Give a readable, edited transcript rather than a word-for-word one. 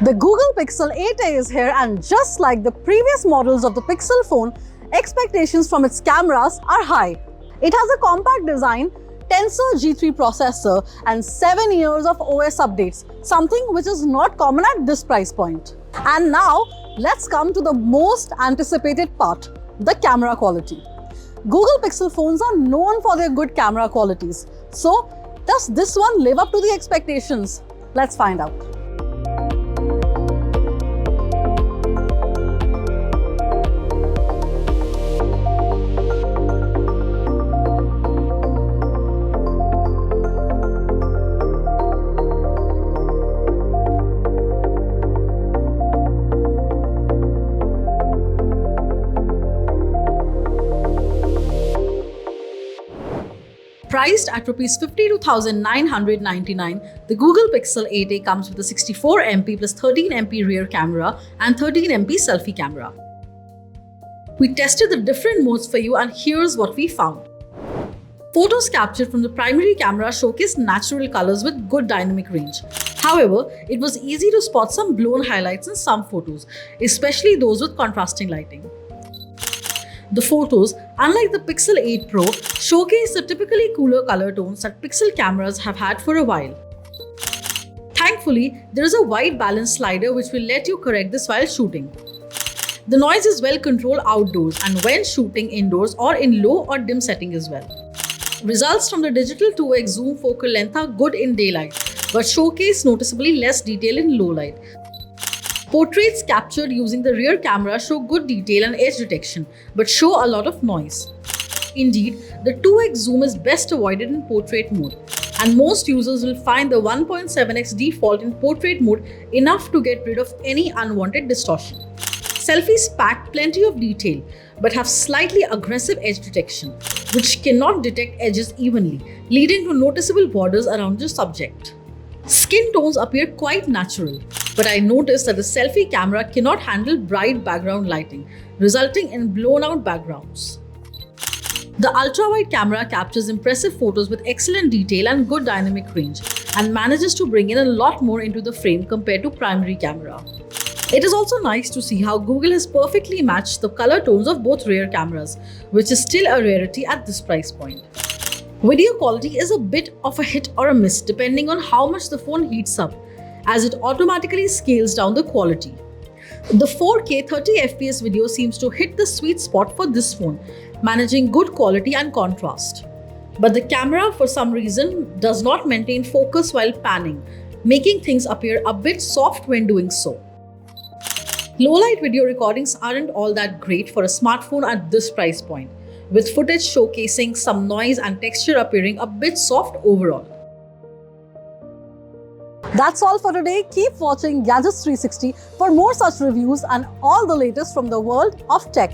The Google Pixel 8a is here, and just like the previous models of the Pixel phone, expectations from its cameras are high. It has a compact design, Tensor G3 processor and 7 years of OS updates, something which is not common at this price point. And now, let's come to the most anticipated part, the camera quality. Google Pixel phones are known for their good camera qualities. So, does this one live up to the expectations? Let's find out. Priced at Rs 52,999, the Google Pixel 8a comes with a 64MP plus 13MP rear camera and 13MP selfie camera. We tested the different modes for you, and here's what we found. Photos captured from the primary camera showcased natural colors with good dynamic range. However, it was easy to spot some blown highlights in some photos, especially those with contrasting lighting. The photos, unlike the Pixel 8 Pro, showcase the typically cooler color tones that Pixel cameras have had for a while. Thankfully, there is a white balance slider which will let you correct this while shooting. The noise is well controlled outdoors and when shooting indoors or in low or dim setting as well. Results from the digital 2x zoom focal length are good in daylight, but showcase noticeably less detail in low light. Portraits captured using the rear camera show good detail and edge detection, but show a lot of noise. Indeed, the 2x zoom is best avoided in portrait mode, and most users will find the 1.7x default in portrait mode enough to get rid of any unwanted distortion. Selfies pack plenty of detail, but have slightly aggressive edge detection, which cannot detect edges evenly, leading to noticeable borders around the subject. Skin tones appear quite natural, but I noticed that the selfie camera cannot handle bright background lighting, resulting in blown out backgrounds. The ultra-wide camera captures impressive photos with excellent detail and good dynamic range, and manages to bring in a lot more into the frame compared to primary camera. It is also nice to see how Google has perfectly matched the color tones of both rear cameras, which is still a rarity at this price point. Video quality is a bit of a hit or a miss depending on how much the phone heats up, as it automatically scales down the quality. The 4K 30fps video seems to hit the sweet spot for this phone, managing good quality and contrast. But the camera, for some reason, does not maintain focus while panning, making things appear a bit soft when doing so. Low-light video recordings aren't all that great for a smartphone at this price point, with footage showcasing some noise and texture appearing a bit soft overall. That's all for today. Keep watching Gadgets 360 for more such reviews and all the latest from the world of tech.